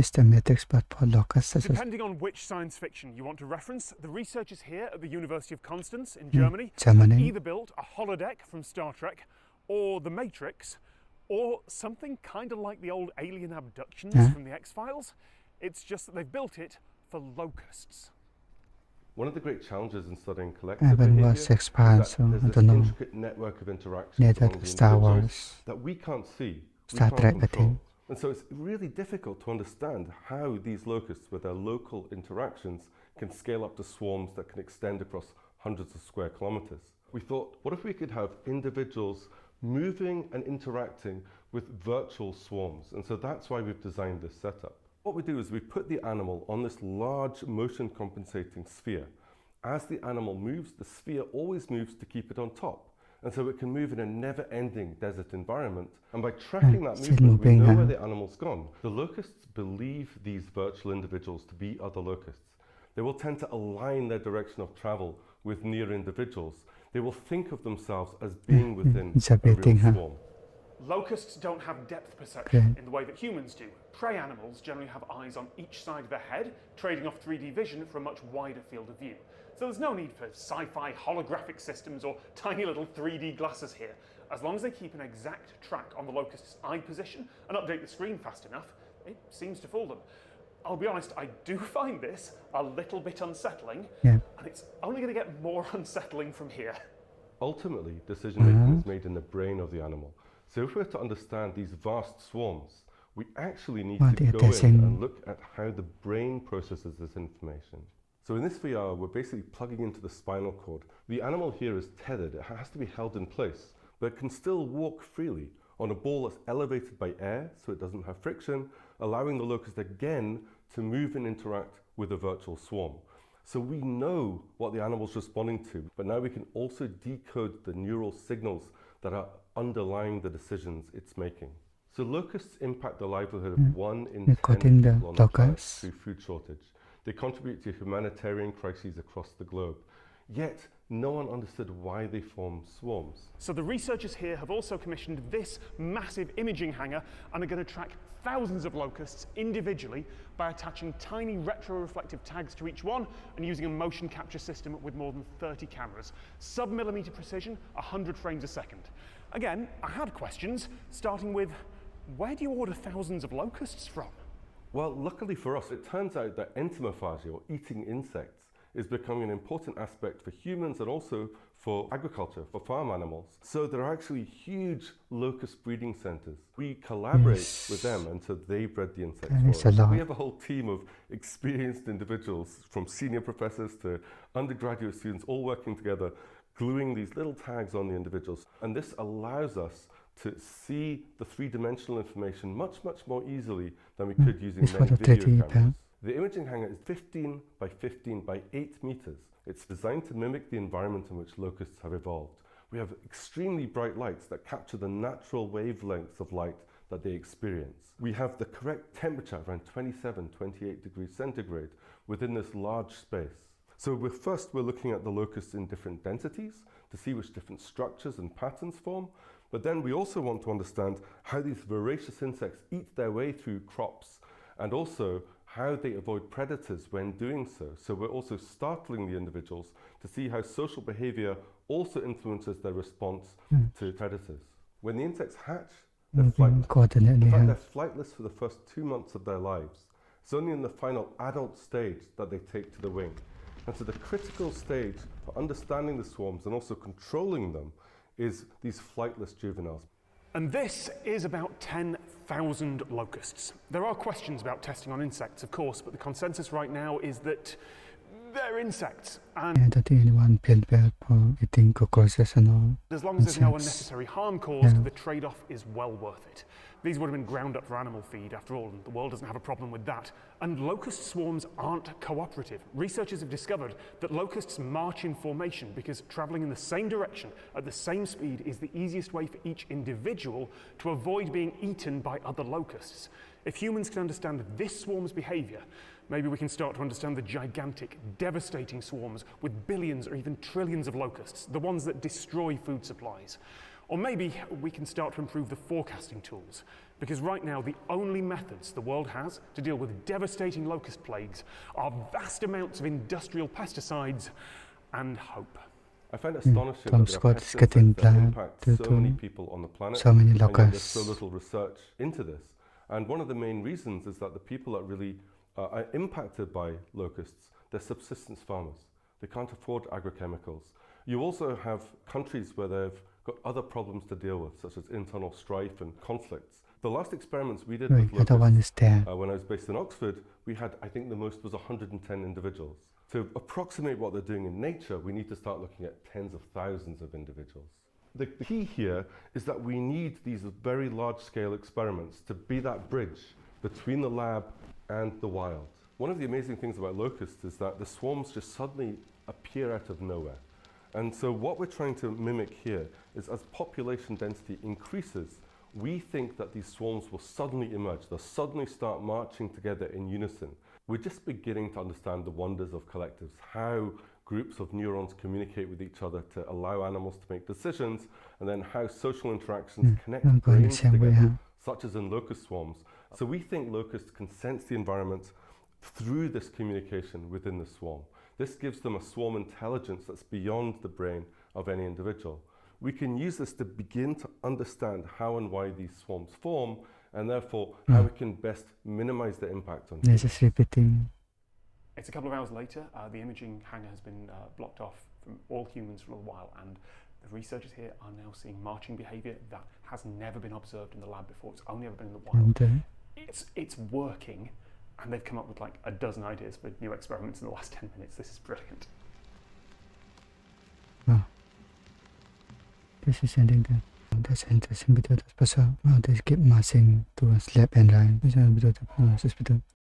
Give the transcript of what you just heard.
Systematics, but for locusts. Depending on which science fiction you want to reference, the researchers here at the University of Constance in Germany either built a holodeck from Star Trek, or The Matrix, or something kind of like the old alien abductions from the X-Files. It's just that they've built it for locusts. One of the great challenges in studying collective behavior is that there's this intricate network of interactions among the individuals that we can't see, we can't control. And so it's really difficult to understand how these locusts, with their local interactions, can scale up to swarms that can extend across hundreds of square kilometers. We thought, what if we could have individuals moving and interacting with virtual swarms? And so that's why we've designed this setup. What we do is we put the animal on this large motion compensating sphere. As the animal moves, the sphere always moves to keep it on top. And so it can move in a never-ending desert environment. And by tracking that movement, we know where the animal's gone. The locusts believe these virtual individuals to be other locusts. They will tend to align their direction of travel with near individuals. They will think of themselves as being within a real swarm. Locusts don't have depth perception in the way that humans do. Prey animals generally have eyes on each side of their head, trading off 3D vision for a much wider field of view. So there's no need for sci-fi holographic systems or tiny little 3D glasses here. As long as they keep an exact track on the locust's eye position and update the screen fast enough, it seems to fool them. I'll be honest, I do find this a little bit unsettling, and it's only going to get more unsettling from here. Ultimately, decision-making is made in the brain of the animal. So if we're to understand these vast swarms, we actually need to go in and look at how the brain processes this information. So in this VR, we're basically plugging into the spinal cord. The animal here is tethered. It has to be held in place, but it can still walk freely on a ball that's elevated by air, so it doesn't have friction, allowing the locust again to move and interact with a virtual swarm. So we know what the animal's responding to, but now we can also decode the neural signals that are underlying the decisions it's making. So locusts impact the livelihood of 1 in 10 people on the planet through food shortage. They contribute to humanitarian crises across the globe. Yet, no one understood why they form swarms. So the researchers here have also commissioned this massive imaging hangar and are going to track thousands of locusts individually by attaching tiny retroreflective tags to each one and using a motion capture system with more than 30 cameras. Sub-millimeter precision, 100 frames a second. Again, I had questions, starting with, where do you order thousands of locusts from? Well, luckily for us, it turns out that entomophagy, or eating insects, is becoming an important aspect for humans and also for agriculture, for farm animals. So there are actually huge locust breeding centers. We collaborate with them, and so they bred the insects for us. We have a whole team of experienced individuals, from senior professors to undergraduate students, all working together, gluing these little tags on the individuals. And this allows us to see the three-dimensional information much more easily than we could using many video cameras. The imaging hangar is 15 by 15 by 8 meters. It's designed to mimic the environment in which locusts have evolved. We have extremely bright lights that capture the natural wavelengths of light that they experience. We have the correct temperature, around 27, 28 degrees centigrade, within this large space. So we're looking at the locusts in different densities to see which different structures and patterns form. But then we also want to understand how these voracious insects eat their way through crops, and also how they avoid predators when doing so. So we're also startling the individuals to see how social behavior also influences their response to predators. When the insects hatch, they're flightless. In fact, they're flightless for the first 2 months of their lives. It's only in the final adult stage that they take to the wing. And so the critical stage for understanding the swarms and also controlling them is these flightless juveniles. And this is about 10,000 locusts. There are questions about testing on insects, of course, but the consensus right now is that they're insects. And I don't think anyone feel bad for eating cockroaches and all. As long as there's no unnecessary harm caused, the trade-off is well worth it. These would have been ground up for animal feed, after all, and the world doesn't have a problem with that. And locust swarms aren't cooperative. Researchers have discovered that locusts march in formation because traveling in the same direction at the same speed is the easiest way for each individual to avoid being eaten by other locusts. If humans can understand this swarm's behavior, maybe we can start to understand the gigantic, devastating swarms with billions or even trillions of locusts, the ones that destroy food supplies. Or maybe we can start to improve the forecasting tools. Because right now, the only methods the world has to deal with devastating locust plagues are vast amounts of industrial pesticides and hope. I find it astonishing Tom that there Scott are is pest getting insects that black impact due so many to people on the planet, so many and yet there's locusts. so little research into this. And one of the main reasons is that the people that really are impacted by locusts, they're subsistence farmers. They can't afford agrochemicals. You also have countries where they've got other problems to deal with, such as internal strife and conflicts. The last experiments we did Right, with I don't locusts, understand. when I was based in Oxford, we had, I think the most was 110 individuals. To approximate what they're doing in nature, we need to start looking at tens of thousands of individuals. The key here is that we need these very large-scale experiments to be that bridge between the lab and the wild. One of the amazing things about locusts is that the swarms just suddenly appear out of nowhere. And so what we're trying to mimic here is as population density increases, we think that these swarms will suddenly emerge. They'll suddenly start marching together in unison. We're just beginning to understand the wonders of collectives, how groups of neurons communicate with each other to allow animals to make decisions, and then how social interactions connect I'm going the brains same way, together, such as in locust swarms. So we think locusts can sense the environment through this communication within the swarm. This gives them a swarm intelligence that's beyond the brain of any individual. We can use this to begin to understand how and why these swarms form, and therefore how we can best minimize the impact on They're humans. just repeating. It's a couple of hours later. The imaging hangar has been blocked off from all humans for a while, and the researchers here are now seeing marching behaviour that has never been observed in the lab before. It's only ever been in the wild. And It's working, and they've come up with like a dozen ideas for new experiments in the last 10 minutes. This is brilliant. wow. This is ending good. That's interesting. Because they keep marching towards left and right. This is